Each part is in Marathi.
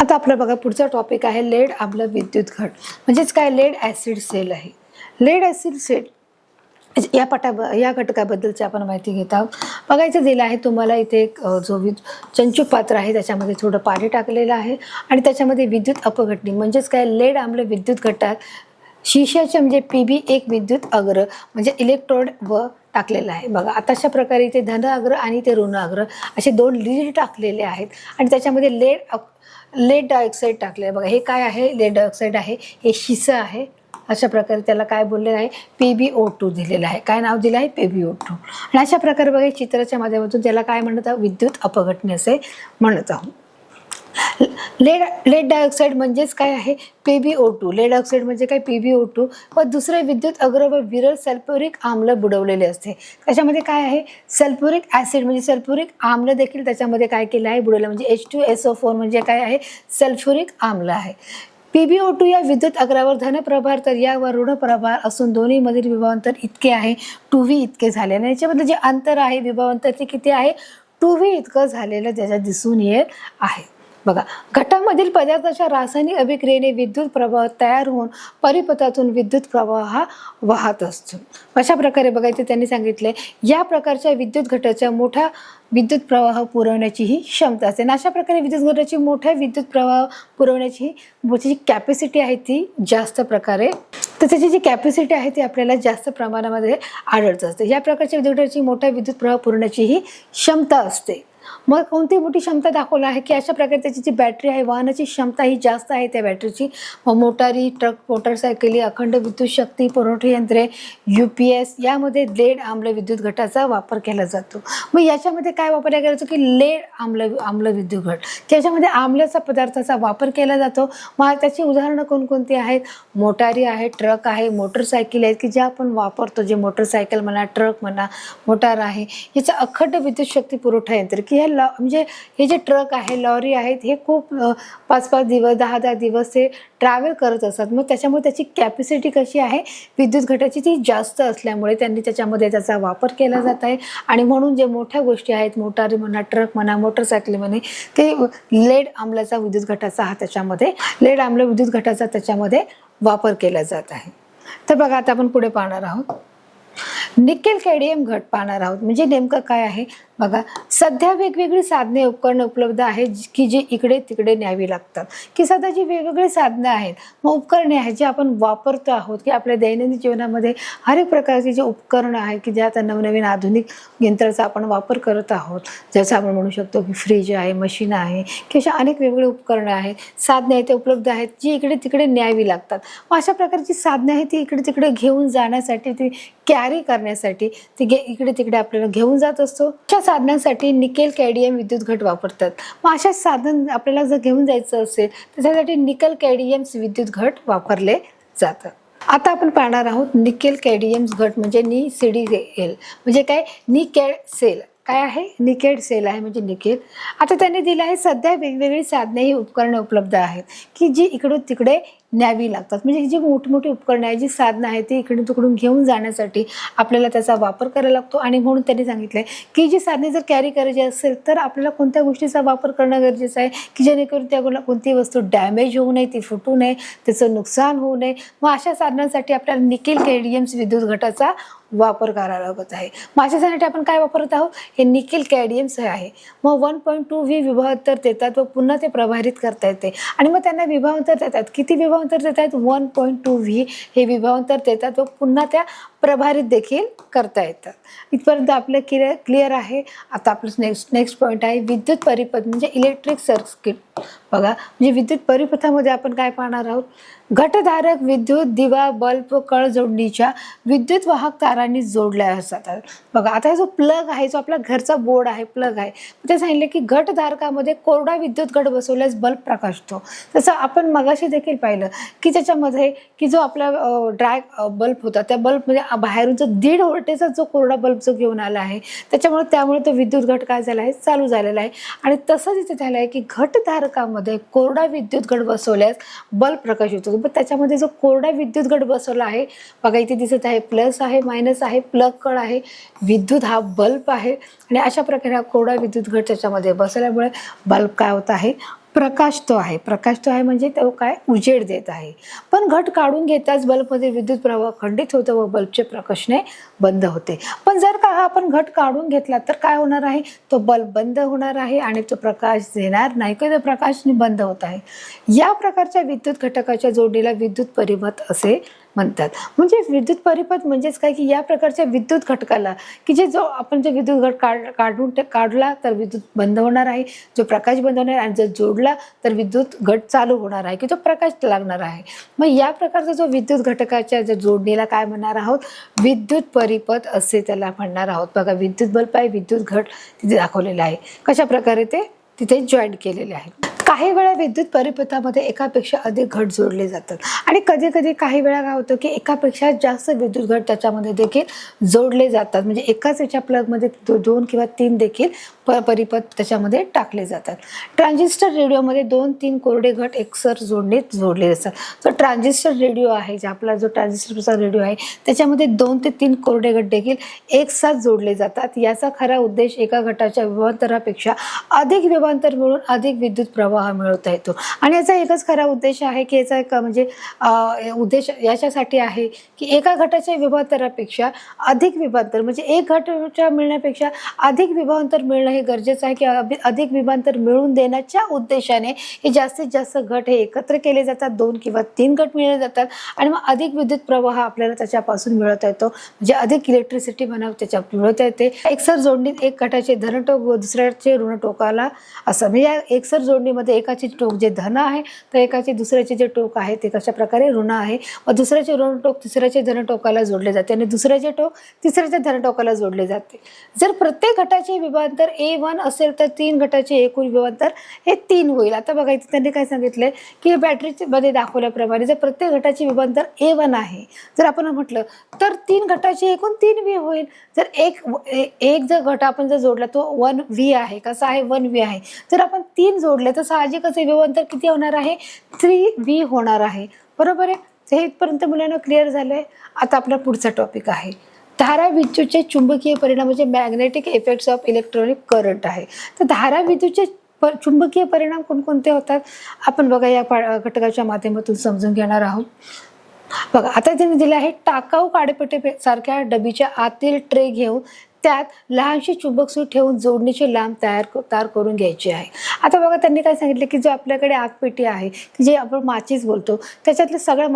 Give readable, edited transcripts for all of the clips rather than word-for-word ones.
आता आपला बघा पुढचा टॉपिक आहे लेड आम्ल विद्युत घट. म्हणजेच काय, लेड ॲसिड सेल आहे. लेड ॲसिड सेल या घटकाबद्दलची आपण माहिती घेत आहोत. बघायचं दिलं आहे तुम्हाला इथे एक जो चंचू पात्र आहे त्याच्यामध्ये थोडं पाणी टाकलेलं आहे आणि त्याच्यामध्ये विद्युत अपघटनी म्हणजेच काय, लेड आम्ल विद्युत घटात शिशाचे म्हणजे PB1 विद्युत अग्र म्हणजे इलेक्ट्रोड व टाकलेला आहे. बघा आता अशा प्रकारे इथे धन अग्र आणि ते ऋण अग्र असे दोन लीड टाकलेले आहेत आणि त्याच्यामध्ये लेड डायऑक्साईड टाकले आहे. बघा हे काय आहे, लेड डायऑक्साईड आहे, हे शिसा आहे. अशा प्रकारे त्याला काय बोललेलं आहे, PbO2 दिलेलं आहे. काय नाव दिलं आहे, PbO2. आणि अशा प्रकारे बघा चित्राच्या माध्यमातून त्याला काय म्हणत आहोत, विद्युत अपघटने असे म्हणत आहोत. लेड डायऑक्साईड म्हणजेच काय आहे, PbO2. लेड ऑक्साईड म्हणजे काय, PbO2 व दुसरे विद्युत अग्र व विरल सल्फ्युरिक आम्ल बुडवलेले असते. त्याच्यामध्ये काय आहे, सल्फ्युरिक ॲसिड म्हणजे सल्फ्युरिक आम्ल देखील त्याच्यामध्ये काय केलं आहे, बुडवलं. म्हणजे H2SO4 म्हणजे काय आहे, सल्फ्युरिक आम्ल आहे. PbO2 या विद्युत अग्रावर धनप्रभार तर यावर ऋण प्रभार असून दोन्ही मधील विभवांतर इतके आहे 2V इतके झाले. आणि याच्यामध्ये जे अंतर आहे विभवांतर ते किती आहे, 2V इतकं झालेलं त्याच्यात दिसून येत आहे. बघा घटामधील पदार्थाच्या रासायनिक अभिक्रियेने विद्युत प्रवाह तयार होऊन परिपथातून विद्युत प्रवाह हा वाहत असतो. अशा प्रकारे बघायचं त्यांनी सांगितले या प्रकारच्या विद्युत घटाच्या मोठा विद्युत प्रवाह पुरवण्याची ही क्षमता असते. आणि अशा प्रकारे विद्युत घटाची मोठ्या विद्युत प्रवाह पुरवण्याची जी कॅपॅसिटी आहे ती जास्त प्रकारे, तर त्याची जी कॅपॅसिटी आहे ती आपल्याला जास्त प्रमाणामध्ये आढळत असते. या प्रकारच्या विद्युत घटाची मोठ्या विद्युत प्रवाह पुरवण्याची ही क्षमता असते. मग कोणती मोठी क्षमता दाखवली आहे की अशा प्रकारे त्याची जी बॅटरी आहे वाहनाची क्षमता ही जास्त आहे त्या बॅटरीची. मग मोटारी, ट्रक, मोटरसायकली, अखंड विद्युत शक्ती पुरवठा यंत्रे, UPS यामध्ये लेड आम्ल विद्युत घटाचा वापर केला जातो. मग याच्यामध्ये काय वापरला गेला जातो की लेड आम्ल विद्युत घट, त्याच्यामध्ये आम्लाचा पदार्थाचा वापर केला जातो. मग त्याची उदाहरणं कोणकोणती आहेत, मोटारी आहे, ट्रक आहे, मोटरसायकल आहेत की ज्या आपण वापरतो, जे मोटरसायकल म्हणा, ट्रक म्हणा, मोटार आहे, याचा अखंड विद्युत शक्ती पुरवठा यंत्र की म्हणजे हे जे ट्रक आहे, लॉरी आहेत, हे खूप 5-5 दिवस 10-10 दिवस ते ट्रॅव्हल करत असतात. मग त्याच्यामुळे त्याची कॅपॅसिटी कशी आहे विद्युत घटाची ती जास्त असल्यामुळे त्यांनी त्याच्यामध्ये त्याचा वापर केला जात आहे. आणि म्हणून जे मोठ्या गोष्टी आहेत, मोटारी म्हणा, ट्रक म्हणा, मोटरसायकल म्हणे, ते लेड आम्लाचा विद्युत घटाचा हा त्याच्यामध्ये लेड आम्ल विद्युत घटाचा त्याच्यामध्ये वापर केला जात आहे. तर बघा आता आपण पुढे पाहणार आहोत निकेल कॅडमियम घट पाहणार आहोत. म्हणजे नेमकं काय आहे बघा, सध्या वेगवेगळी साधने उपकरणे उपलब्ध आहेत की जी इकडे तिकडे न्यावी लागतात. की सध्या जी वेगवेगळी साधनं आहेत, मग उपकरणे आहेत जे आपण वापरतो आहोत की आपल्या दैनंदिन जीवनामध्ये हर एक प्रकारची जी उपकरणं आहेत की ज्या आता नवनवीन आधुनिक यंत्राचा आपण वापर करत आहोत. जसं आपण म्हणू शकतो की फ्रीज आहे, मशीन आहे, की अशा अनेक वेगवेगळी उपकरणं आहेत, साधने आहेत ते उपलब्ध आहेत जी इकडे तिकडे न्यावी लागतात. मग अशा प्रकारची साधने आहेत ती इकडे तिकडे घेऊन जाण्यासाठी, ती कॅरी करण्यासाठी ती इकडे तिकडे आपल्याला घेऊन जात असतो. अशा साधनांसाठी निकेल कॅडमियम विद्युत घट वापरतात. मग अशा साधन आपल्याला जर घेऊन जायचं असेल तर त्यासाठी निकेल कॅडमियम विद्युत घट वापरले जातात. आता आपण पाहणार आहोत निकेल कॅडमियम घट म्हणजे NiCdSel म्हणजे काय, निकेड सेल काय आहे, निकेड सेल आहे म्हणजे निकेल. आता त्यांनी दिलं आहे सध्या वेगवेगळी साधने ही उपकरणे उपलब्ध आहेत की जी इकडून तिकडे न्यावी लागतात. म्हणजे जी मोठमोठी उपकरणे आहेत, जी साधनं आहेत ती इकडून तिकडून घेऊन जाण्यासाठी आपल्याला त्याचा वापर करायला लागतो. आणि म्हणून त्यांनी सांगितलं आहे की जी साधने जर कॅरी करायची असेल तर आपल्याला कोणत्या गोष्टीचा वापर करणं गरजेचं आहे की जेणेकरून त्या कोणती वस्तू डॅमेज होऊ नये, ती फुटू नये, त्याचं नुकसान होऊ नये. मग अशा साधनांसाठी आपल्याला निकेल कॅडमियम विद्युत घटाचा वापर करावा लागत आहे. मग अशासाठी आपण काय वापरत आहोत, हे निकेल कॅडमियम आहे. मग 1.2V विभवांतर देतात व पुन्हा ते प्रभारित करता येते. आणि मग त्यांना विभवांतर देतात, किती विभवांतर देतात, 1.2V हे विभवांतर देतात व पुन्हा त्या प्रभारित देखील करता येतात. इथपर्यंत आपलं क्लिअर आहे. आता आपलं नेक्स्ट पॉईंट आहे विद्युत परिपथ म्हणजे इलेक्ट्रिक सर्किट. बघा म्हणजे विद्युत परिपथामध्ये आपण काय पाहणार आहोत, घटधारक विद्युत दिवा, बल्ब व कळ जोडणीच्या विद्युत वाहक तारांनी जोडल्या जातात. बघा आता जो प्लग आहे, जो आपला घरचा बोर्ड आहे, प्लग आहे, ते सांगितले की घटधारकामध्ये कोरडा विद्युत घट बसवल्यास बल्ब प्रकाशतो. तसं आपण मगाशी देखील पाहिलं की त्याच्यामध्ये की जो आपला ड्राय बल्ब होता, त्या बल्बमध्ये बाहेरून जो 1.5 व्होल्टचा जो कोरडा बल्ब जो घेऊन आला आहे त्यामुळे तो विद्युत घट काय झाला आहे, चालू झालेला आहे. आणि तसंच इथे झालं आहे की घटधारकामध्ये कोरडा विद्युत घट बसवल्यास बल्ब प्रकाश होतो. पण त्याच्यामध्ये जो कोरडा विद्युत घट बसवला आहे बघा, इथे दिसत आहे प्लस आहे, मायनस आहे, प्लग कळ आहे, विद्युत हा बल्ब आहे. आणि अशा प्रकारे हा कोरडा विद्युत घट त्याच्यामध्ये बसवल्यामुळे बल्ब काय होत आहे, प्रकाश तो आहे म्हणजे तो काय उजेड देत आहे. पण घट काढून घेताच बल्बमध्ये विद्युत प्रवाह खंडित होतो व बल्बचे प्रकाशने बंद होते. पण जर का हा आपण घट काढून घेतला तर काय होणार आहे, तो बल्ब बंद होणार आहे आणि तो प्रकाश देणार नाही किंवा तो प्रकाश बंद होत आहे. या प्रकारच्या विद्युत घटकाच्या जोडणीला विद्युत परिपथ असे म्हणतात. म्हणजे विद्युत परिपथ म्हणजेच काय की या प्रकारच्या विद्युत घटकाला की जो आपण विद्युत घट काढला तर विद्युत बंद होणार आहे, जो प्रकाश बंद होणार आणि जर जोडला तर विद्युत घट चालू होणार आहे की जो प्रकाश लागणार आहे. मग या प्रकारचा जो विद्युत घटकाच्या जोडणीला काय म्हणणार आहोत, विद्युत परिपथ असे त्याला म्हणणार आहोत. बघा विद्युत बल्ब आहे, विद्युत घट तिथे दाखवलेला आहे, कशा प्रकारे ते तिथे जॉईंट केलेले आहे. काही वेळा विद्युत परिपथामध्ये एकापेक्षा अधिक घट जोडले जातात आणि कधी कधी काही वेळा काय होतं की एकापेक्षा जास्त विद्युत घट त्याच्यामध्ये देखील जोडले जातात. म्हणजे एकाच याच्या प्लगमध्ये 2 किंवा 3 देखील परिपथ त्याच्यामध्ये टाकले जातात. ट्रान्झिस्टर रेडिओमध्ये 2-3 कोरडे घट एकसर जोडणीत जोडले असतात. जो ट्रान्झिस्टर रेडिओ आहे, जे आपला जो ट्रान्झिस्टरचा रेडिओ आहे त्याच्यामध्ये 2 ते 3 कोरडे घट देखील एकसाथ जोडले जातात. याचा खरा उद्देश एका घटाच्या विभवांतरापेक्षा अधिक विभवांतर मिळून अधिक विद्युत प्रवाह मिळवता येतो. आणि याचा एकच खरा उद्देश आहे की याचा एक म्हणजे उद्देश याच्यासाठी आहे की एका घटाच्या विभवांतरापेक्षा अधिक विभवांतर म्हणजे एक घटाच्या मिळण्यापेक्षा अधिक विभवांतर मिळणं हे गरजेचं आहे की अधिक विभवांतर मिळवून देण्याच्या उद्देशाने हे जास्तीत जास्त घट हे एकत्र केले जातात. 2 किंवा 3 घट मिळले जातात आणि मग अधिक विद्युत प्रवाह आपल्याला त्याच्यापासून मिळवता येतो. म्हणजे अधिक इलेक्ट्रिसिटी म्हणा त्याच्या मिळवता येते. एकसर जोडणीत एक घटाचे धन टोक व दुसऱ्याचे ऋण टोकाला असं म्हणजे या एकसर जोडणीमध्ये एकाचे टोक जे धन आहे तर एकाचे दुसऱ्याचे जे टोक आहे ते कशा प्रकारे ऋण आहे व दुसऱ्याचे ऋण टोक तिसऱ्याचे धन टोकाला जोडले जाते आणि दुसऱ्याचे टोक तिसऱ्याच्या धन टोकाला जोडले जाते. जर प्रत्येक घटाचे विभवांतर A1 असेल तर 3 घटाचे एकूण विभवांतर हे 3 होईल. आता बघा इथे त्यांनी काय सांगितलंय की बॅटरीमध्ये दाखवल्याप्रमाणे जर प्रत्येक घटाचे विभवांतर A1 आहे जर आपण म्हटलं तर 3 घटाचे एकूण 3V होईल. जर एक जर घट आपण जर जोडला तो 1V आहे, कसा आहे 1V आहे. जर आपण 3 जोडले तर साहजिकच विभवांतर किती होणार आहे 3V होणार आहे. बरोबर आहे. हे इथपर्यंत मुलांना क्लिअर झालंय. आता आपला पुढचा टॉपिक आहे धारा विद्युतचे चुंबकीय परिणाम म्हणजे magnetic effects of electronic current आहे. तर धारा विद्युतचे चुंबकीय परिणाम कोणकोणते होतात आपण बघा या घटकाच्या माध्यमातून समजून घेणार आहोत. बघा आता त्यांनी दिलं आहे टाकाऊ काडेपेटे सारख्या डबीच्या आतील ट्रे घेऊन त्यात लहानशी चुंबक सुई ठेवून जोडणीची लांब तयार करून घ्यायची आहे. आता बघा त्यांनी काय सांगितलं की जो आपल्याकडे आगपेटी आहे की जे आपण माचीस बोलतो त्याच्यातलं सगळं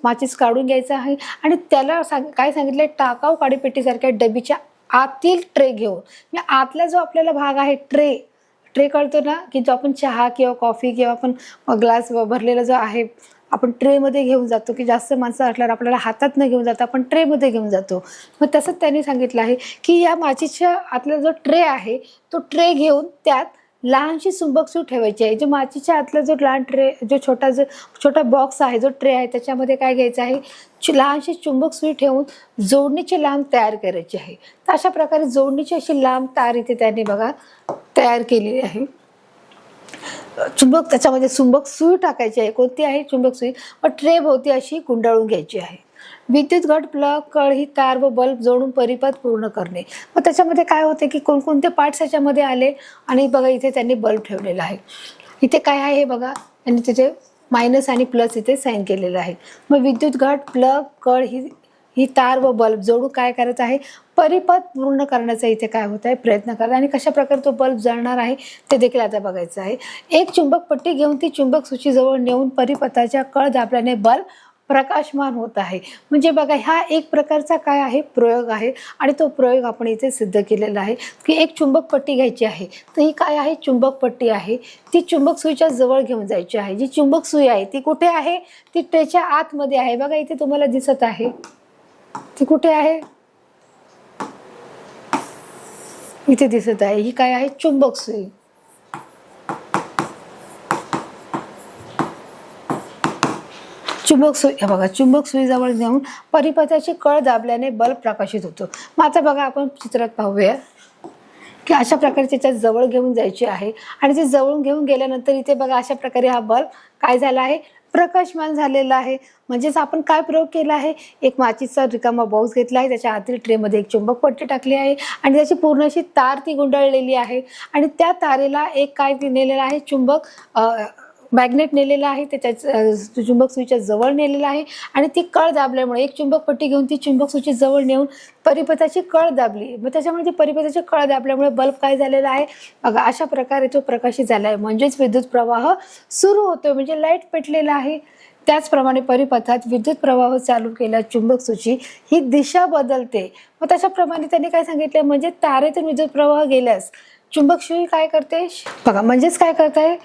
माचीस काढून घ्यायचं आहे आणि त्याला काय सांगितलं टाकाऊ काडीपेटीसारख्या डबीच्या आतील ट्रे घेऊन म्हणजे आतला जो आपल्याला भाग आहे ट्रे कळतो ना की जो आपण चहा किंवा कॉफी किंवा आपण ग्लास भरलेला जो आहे आपण ट्रेमध्ये घेऊन जातो की जास्त माणसं असल्यावर आपल्याला हातात न घेऊन जातो आपण ट्रेमध्ये घेऊन जातो. मग तसंच त्यांनी सांगितलं आहे की या माचीच्या आतला जो ट्रे आहे तो ट्रे घेऊन त्यात लहानशी चुंबक सुई ठेवायची आहे. जो माचीच्या आतला जो लहान ट्रे जो छोटा बॉक्स आहे जो ट्रे आहे त्याच्यामध्ये काय घ्यायचं आहे लहानशी चुंबक सुई ठेवून जोडणीची लांब तयार करायची आहे. तर अशा प्रकारे जोडणीची अशी लांब तार इथे त्यांनी बघा तयार केलेली आहे. त्याच्यामध्ये चुंबक सुई टाकायची आहे. कोणती आहे चुंबक सुई व ट्रे भोवती अशी गुंडाळून घ्यायची आहे. विद्युत घट प्लग कळ ही तार व बल्ब जोडून परिपथ पूर्ण करणे. मग त्याच्यामध्ये काय होते की कोणकोणते पार्ट्स याच्यामध्ये आले आणि बघा इथे त्यांनी बल्ब ठेवलेला आहे. इथे काय आहे हे बघा आणि त्याचे मायनस आणि प्लस इथे साईन केलेलं आहे. मग विद्युत घट प्लग कळ ही तार व बल्ब जोडून काय करायचं आहे परिपथ पूर्ण करण्याचा इथे काय होत आहे प्रयत्न करतात आणि कशा प्रकारे तो बल्ब जळणार आहे ते देखील आता बघायचं आहे. एक चुंबक पट्टी घेऊन ती चुंबक सूचीजवळ नेऊन परिपथाच्या कळ दाबल्याने बल्ब प्रकाशमान होत आहे. म्हणजे बघा हा एक प्रकारचा काय आहे प्रयोग आहे आणि तो प्रयोग आपण इथे सिद्ध केलेला आहे की एक चुंबक पट्टी घ्यायची आहे. तर ही काय आहे चुंबक पट्टी आहे ती चुंबक सुईच्या जवळ घेऊन जायची आहे. जी चुंबक सुई आहे ती कुठे आहे ती ट्रेच्या आतमध्ये आहे. बघा इथे तुम्हाला दिसत आहे ती कुठे आहे इथे दिसत आहे. ही काय आहे चुंबक सुई. चुंबक सुई बघा चुंबक सुईजवळ नेऊन परिपथाची कळ दाबल्याने बल्ब प्रकाशित होतो. मग आता बघा आपण चित्रात पाहूया की अशा प्रकारे त्याच्या जवळ घेऊन जायची आहे आणि ते जवळून घेऊन गेल्यानंतर इथे बघा अशा प्रकारे हा बल्ब काय झाला आहे प्रकाशमान झालेला आहे. म्हणजेच आपण काय प्रयोग केला आहे, एक माचीचा रिकामा बॉक्स घेतला आहे, त्याच्या आतील ट्रेमध्ये एक चुंबक पट्टी टाकली आहे आणि त्याची पूर्ण अशी तार ती गुंडाळलेली आहे आणि त्या तारेला एक काय नेलेलं आहे, चुंबक मॅग्नेट नेलेला आहे, त्याच्या चुंबक सुईच्या जवळ नेलेला आहे आणि ती कळ दाबल्यामुळे एक चुंबक पट्टी घेऊन ती चुंबक सुईची जवळ नेऊन परिपथाची कळ दाबली. मग त्याच्यामुळे ती परिपथाची कळ दाबल्यामुळे बल्ब काय झालेला आहे बघा, अशा प्रकारे तो प्रकाशित झाला आहे. म्हणजेच विद्युत प्रवाह सुरू होतो, म्हणजे लाईट पेटलेला आहे. त्याचप्रमाणे परिपथात विद्युत प्रवाह चालू केल्यास चुंबक सूची ही दिशा बदलते. मग तशाप्रमाणे त्यांनी काय सांगितलं, म्हणजे तारेतून विद्युत प्रवाह गेल्यास चुंबक सुई काय करते बघा, म्हणजेच काय करताय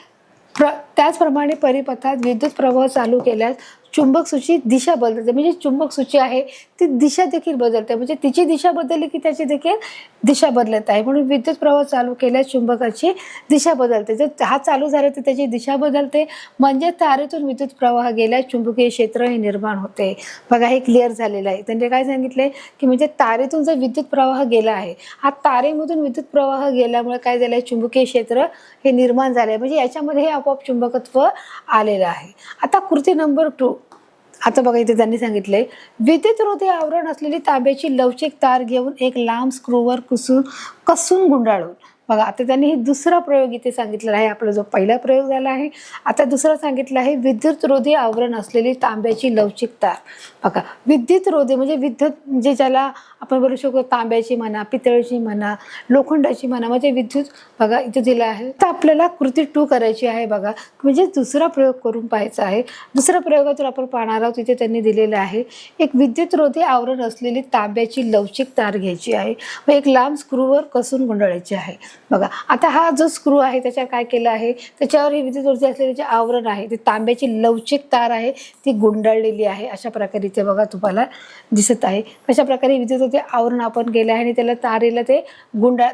त्याचप्रमाणे परिपथात विद्युत प्रवाह चालू केल्यास चुंबक सूची दिशा बदलते. म्हणजे चुंबक सूची आहे ती दिशा देखील बदलते, म्हणजे तिची दिशा बदलली की त्याची देखील दिशा बदलत आहे. म्हणून विद्युत प्रवाह चालू केल्यास चुंबकाची दिशा बदलते. जर हा चालू झाला तर त्याची दिशा बदलते, म्हणजे तारेतून विद्युत प्रवाह गेल्यास चुंबकीय क्षेत्र हे निर्माण होते. बघा हे क्लिअर झालेलं आहे. त्यांनी काय सांगितले की म्हणजे तारेतून जर विद्युत प्रवाह गेला आहे, हा तारेमधून विद्युत प्रवाह गेल्यामुळे काय झालंय, चुंबकीय क्षेत्र हे निर्माण झालंय. म्हणजे याच्यामध्ये हे आपोआप चुंबकत्व आलेलं आहे. आता कृती नंबर 2. आता बघा इथे त्यांनी सांगितलंय, विद्युतरोधी आवरण असलेली तांब्याची लवचिक तार घेऊन एक लांब स्क्रूवर कसून गुंडाळून. बघा आता त्यांनी दुसरा प्रयोग इथे सांगितलेला आहे. आपला जो पहिला प्रयोग झाला आहे, आता दुसरा सांगितलं आहे विद्युतरोधी आवरण असलेली तांब्याची लवचिक तार. बघा विद्युतरोधी म्हणजे विद्युत म्हणजे ज्याला आपण बोलू शकतो तांब्याची म्हणा, पितळेची म्हणा, लोखंडाची म्हणा, म्हणजे विद्युत बघा इथे दिलं आहे. तर आपल्याला कृती 2 करायची आहे. बघा म्हणजे दुसरा प्रयोग करून पाहायचा आहे. दुसऱ्या प्रयोगातून आपण पाहणार आहोत. इथे त्यांनी दिलेलं आहे, एक विद्युतरोधी आवरण असलेली तांब्याची लवचिक तार घ्यायची आहे व एक लांब स्क्रूवर कसून गुंडाळायची आहे. बघा आता हा जो स्क्रू आहे त्याच्यावर काय केलं आहे, त्याच्यावर ही विद्युतरोधी असलेले जे आवरण आहे ते तांब्याची लवचिक तार आहे ती गुंडाळलेली आहे. अशा प्रकारे इथे बघा तुम्हाला दिसत आहे कशा प्रकारे विद्युतरोधी आवरण आपण केलं आहे आणि त्याला तारेला ते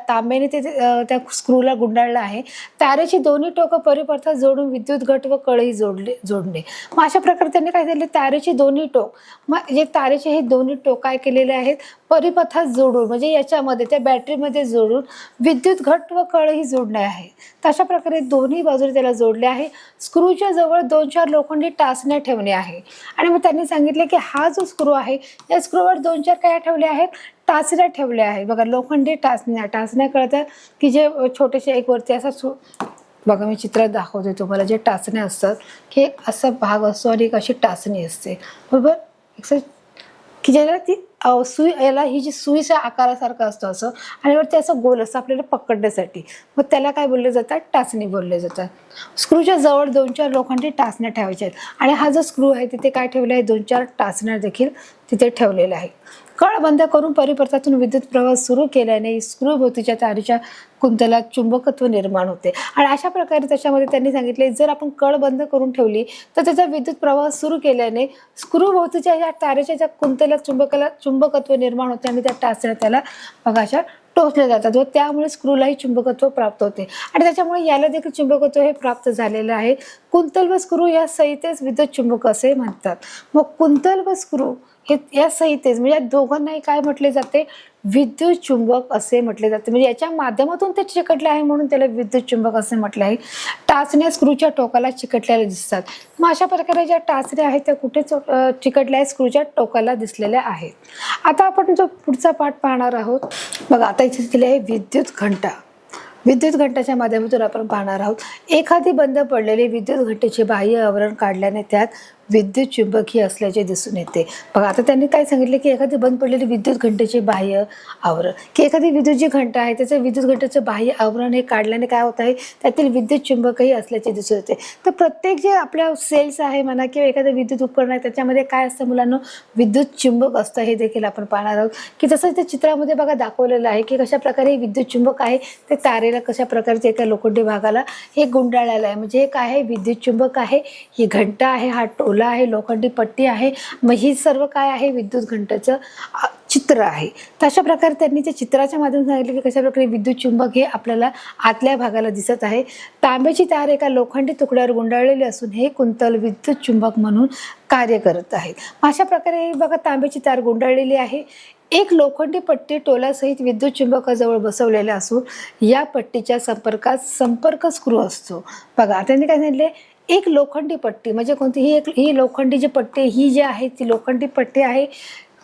तांब्याने ते त्या स्क्रूला गुंडाळलं आहे. तारेची दोन्ही टोकं परिपथात जोडून विद्युत घट व कळही जोडणे. मग अशा प्रकारे त्यांनी काय केले, तारेची दोन्ही टोक, मग जे तारेचे हे दोन्ही टोक काय केलेले आहेत परिपथात जोडून, म्हणजे याच्यामध्ये त्या बॅटरीमध्ये जोडून विद्युत घट व कळही जोडणे आहे. तर अशा प्रकारे दोन्ही बाजूने त्याला जोडले आहे. स्क्रूच्या जवळ 2-4 लोखंडी टाचण्या ठेवणे आहे आणि मग त्यांनी सांगितले की हा जो स्क्रू आहे या स्क्रूवर 2-4 काय ठेवले आहेत, टाचण्या ठेवल्या आहे. बघा लोखंडी टाचण्या कळतात की जे छोटेसे एक वरती असा बघा मी चित्रात दाखवते तुम्हाला, जे टाचण्या असतात की एक असा भाग असतो आणि एक अशी टाचणी असते बरोबर, की ज्याला ती सुई याला ही जी सुईच्या आकारासारखं असतं असं आणि वरती असं गोल असतं आपल्याला पकडण्यासाठी, मग त्याला काय बोलले जातात, टाचणी बोलले जातात. स्क्रूच्या जवळ 2-4 लोखंडी टाचण्या ठेवायच्या आहेत आणि हा जो स्क्रू आहे तिथे काय ठेवलं आहे, 2-4 टाचण्या देखील तिथे ठेवलेल्या आहे. कळ बंद करून परिपथातून विद्युत प्रवाह सुरू केल्याने स्क्रू भोवतीच्या तारेच्या कुंतलात चुंबकत्व निर्माण होते आणि अशा प्रकारे त्याच्यामध्ये त्यांनी सांगितले जर आपण कळ बंद करून ठेवली तर त्याचा विद्युत प्रवाह सुरू केल्याने स्क्रू भोवतीच्या या तारेच्या ज्या कुंतलात चुंबकत्व निर्माण होते आणि त्या टाचण्या त्याला बघा अशा टोचले जातात व त्यामुळे स्क्रूलाही चुंबकत्व प्राप्त होते आणि त्याच्यामुळे याला देखील चुंबकत्व हे प्राप्त झालेलं आहे. कुंतल व स्क्रू या सहितेच विद्युत चुंबक असे म्हणतात. मग कुंतल व स्क्रू हे या सहितेच म्हणजे या दोघांनाही काय म्हटले जाते, विद्युत चुंबक असे म्हटले जाते. म्हणजे याच्या माध्यमातून ते चिकटले आहे म्हणून त्याला विद्युत चुंबक असे म्हटले आहे. टाचण्या स्क्रूच्या टोकाला चिकटलेल्या दिसतात. मग अशा प्रकारे ज्या टाचण्या आहेत त्या कुठे चिकटल्या आहेत, स्क्रूच्या टोकाला दिसलेल्या आहेत. आता आपण जो पुढचा पाठ पाहणार आहोत बघा, आता इथे दिले आहे विद्युत घंटा. विद्युत घंटाच्या माध्यमातून आपण पाहणार आहोत. एखादी बंद पडलेली विद्युत घंटेचे बाह्य आवरण काढल्याने त्यात विद्युत चुंबकीय असल्याचे दिसून येते. बघा आता त्यांनी काय सांगितले की एखादी बंद पडलेली विद्युत घंटेचे बाह्य आवरण, की एखादी विद्युत जी घंटा आहे त्याचं विद्युत घंटेचं बाह्य आवरण हे काढल्याने काय होत आहे, त्यातील विद्युत चुंबकही असल्याचे दिसून येते. तर प्रत्येक जे आपल्या सेल्स आहे म्हणा किंवा एखादं विद्युत उपकरण आहे त्याच्यामध्ये काय असतं मुलांना, विद्युत चुंबक असतं. हे देखील आपण पाहणार आहोत की जसं त्या चित्रामध्ये बघा दाखवलेलं आहे की कशा प्रकारे विद्युत चुंबक आहे ते तारेला कशा प्रकारचे एका लोखंडी भागाला हे गुंडाळलेलं आहे. म्हणजे हे काय आहे, विद्युत चुंबक आहे, ही घंटा आहे, हा टोला आहे, लोखंडी पट्टी आहे. मग ही सर्व काय आहे, विद्युत घंटाचं चित्र आहे. तर अशा प्रकारे त्यांनी त्या चित्राच्या माध्यमातून सांगितले की कशा प्रकारे विद्युत चुंबक हे आपल्याला आतल्या भागाला दिसत आहे. तांब्याची तार एका लोखंडी तुकड्यावर गुंडाळलेली असून हे कुंतल विद्युत चुंबक म्हणून कार्य करत आहे. अशा प्रकारे बघा तांब्याची तार गुंडाळलेली आहे. एक लोखंडी पट्टी टोलासहित विद्युत चुंबकाजवळ बसवलेल्या असून या पट्टीच्या संपर्कात संपर्क स्क्रू असतो. बघा त्यांनी काय सांगितले, एक लोखंडी पट्टी म्हणजे कोणती, ही लोखंडी जी पट्टी ही जी आहे ती लोखंडी पट्टी आहे,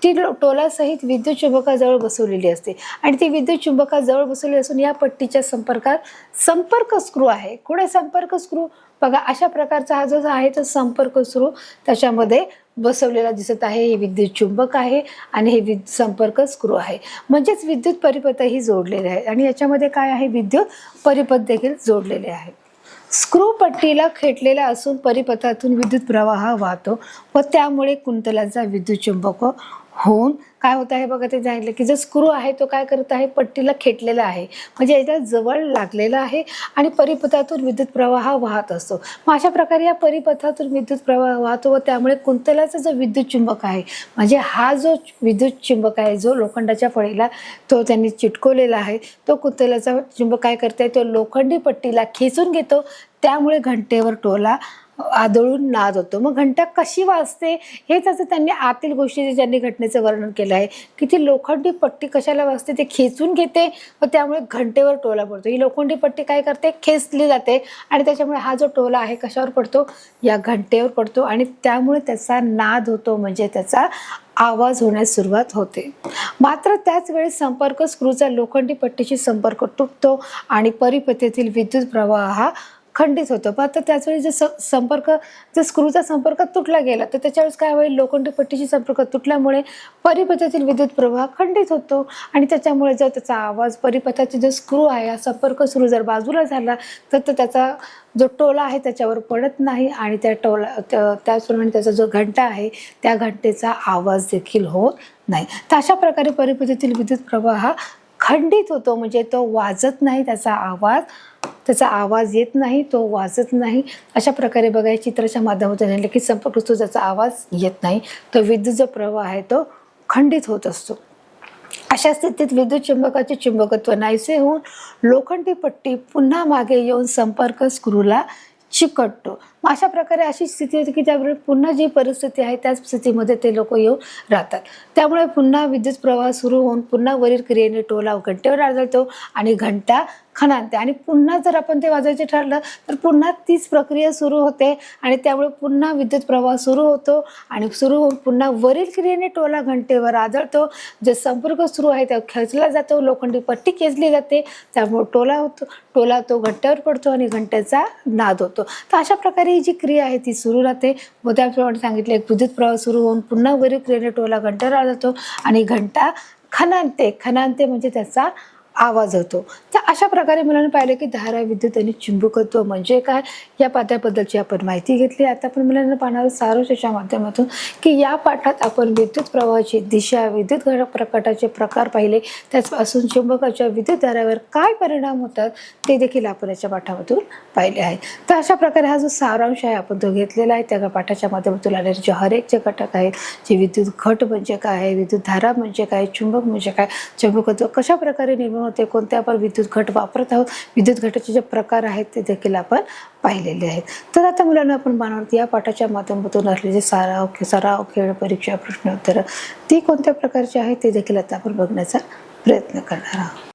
ती टोलासहित विद्युत चुंबकाजवळ बसवलेली असते आणि ती विद्युत चुंबकाजवळ बसवली असून या पट्टीच्या संपर्कात संपर्क स्क्रू आहे. कुठे संपर्क स्क्रू, बघा अशा प्रकारचा हा जो आहे तो संपर्क स्क्रू त्याच्यामध्ये बसवलेला दिसत आहे. हे विद्युत चुंबक आहे आणि हे संपर्क स्क्रू आहे, म्हणजेच विद्युत परिपथ ही जोडलेले आहे आणि याच्यामध्ये काय आहे, विद्युत परिपथ देखील जोडलेले आहे. स्क्रू पट्टीला खेटलेला असून परिपथातून विद्युत प्रवाह वाहतो व त्यामुळे कुंतलाचा विद्युत चुंबक होऊन काय होत आहे, बघा ते सांगितलं की जो स्क्रू आहे तो काय करत आहे, पट्टीला खेटलेला आहे म्हणजे याच्या जवळ लागलेला आहे आणि परिपथातून विद्युत प्रवाह वाहत असतो. मग अशा प्रकारे या परिपथातून विद्युत प्रवाह वाहतो व त्यामुळे कुंतलाचा जो विद्युत चुंबक आहे, म्हणजे हा जो विद्युत चुंबक आहे जो लोखंडाच्या फळीला तो त्यांनी चिटकवलेला आहे, तो कुंतलाचा चुंबक काय करते, तो लोखंडी पट्टीला खेचून घेतो, त्यामुळे घंटेवर टोला आदळून नाद होतो. मग घंटा कशी वाजते हेच असं त्यांनी आतील गोष्टी ज्यांनी घटनेचं वर्णन केलं आहे की ती लोखंडी पट्टी कशाला वाजते, ते खेचून घेते व त्यामुळे घंटेवर टोला पडतो. ही लोखंडी पट्टी काय करते, खेचली जाते आणि त्याच्यामुळे हा जो टोला आहे कशावर पडतो, या घंटेवर पडतो आणि त्यामुळे त्याचा नाद होतो, म्हणजे त्याचा आवाज होण्यास सुरुवात होते. मात्र त्याच वेळेस संपर्क स्क्रूचा लोखंडी पट्टीशी संपर्क तुटतो आणि परिपथेतील विद्युत प्रवाह हा खंडित होतो. पण आता त्याचवेळी जर स्क्रूचा संपर्क तुटला गेला तर त्याच्यावेळेस काय होईल, लोखंडी पट्टीशी संपर्क तुटल्यामुळे परिपथातील विद्युत प्रवाह खंडित होतो आणि त्याच्यामुळे जर त्याचा आवाज, परिपथाची जो स्क्रू आहे, हा संपर्क स्क्रू जर बाजूला झाला तर त्याचा जो टोला आहे त्याच्यावर पडत नाही आणि त्याचप्रमाणे त्याचा जो घंटा आहे त्या घंटेचा आवाज देखील होत नाही. तर अशा प्रकारे परिपथेतील विद्युत प्रवाह खंडित होतो, म्हणजे तो वाजत नाही, त्याचा आवाज येत नाही, तो वाजत नाही. अशा प्रकारे बघा चित्राच्या माध्यमातून सांगितलं की संपर्क स्क्रू ज्याचा आवाज येत नाही, तो विद्युत जो प्रवाह आहे तो खंडित होत असतो. अशा स्थितीत विद्युत चुंबकाचे चुंबकत्व नाहीसे होऊन लोखंडी पट्टी पुन्हा मागे येऊन संपर्क स्क्रूला चिकटतो. मग अशा प्रकारे अशी स्थिती होती की त्यावेळी पुन्हा जी परिस्थिती आहे त्याच स्थितीमध्ये ते लोक येऊन राहतात. त्यामुळे पुन्हा विद्युत प्रवाह सुरू होऊन पुन्हा वरील क्रियेने टोला घंटेवर आदळतो आणि घंटा खणानते आणि पुन्हा जर आपण ते वाजवायचे ठरलं तर पुन्हा तीच प्रक्रिया सुरू होते आणि त्यामुळे पुन्हा विद्युत प्रवाह सुरू होतो आणि सुरू होऊन पुन्हा वरील क्रियेने टोला घंटेवर आदळतो. जे संपर्क सुरू आहे त्या खेचला जातो, लोखंडी पट्टी खेचली जाते, त्यामुळे टोला तो घंट्यावर पडतो आणि घंट्याचा नाद होतो. तर अशा प्रकारे ही जी क्रिया आहे ती सुरू राहते व त्याप्रमाणे सांगितले विद्युत प्रवाह सुरू होऊन पुन्हा वरील क्रियेने टोला घंट्यावर आदळतो आणि घंटा खणानते म्हणजे त्याचा आवाज होतो. तर अशा प्रकारे मुलांनी पाहिलं की धारा, विद्युत आणि चुंबकत्व म्हणजे काय या पाठाबद्दलची आपण माहिती घेतली. आता आपण मुलांना पाहणार सारांशाच्या माध्यमातून की या पाठात आपण विद्युत प्रवाहाची दिशा, विद्युत प्रकटाचे प्रकार पाहिले, त्याचपासून चुंबकाच्या विद्युत धारावर काय परिणाम होतात ते देखील आपण याच्या पाठामधून पाहिले आहे. तर अशा प्रकारे हा जो सारांश आहे आपण तो घेतलेला आहे. त्या पाठाच्या माध्यमातून आलेले जे हर एक जे घटक आहेत, जे विद्युत घट म्हणजे काय आहे, विद्युत धारा म्हणजे काय, चुंबक म्हणजे काय, चुंबकत्व कशा प्रकारे निर्माण होते, कोणत्या आपण विद्युत घट वापरत आहोत, विद्युत घटाचे जे प्रकार आहेत ते देखील आपण पाहिलेले आहेत. तर आता मुलांना आपण पाहणार या पाठाच्या माध्यमातून असलेले सराव, खेळ, परीक्षा, प्रश्नोत्तर ती कोणत्या प्रकारचे आहेत ते देखील आता आपण बघण्याचा प्रयत्न करणार आहोत.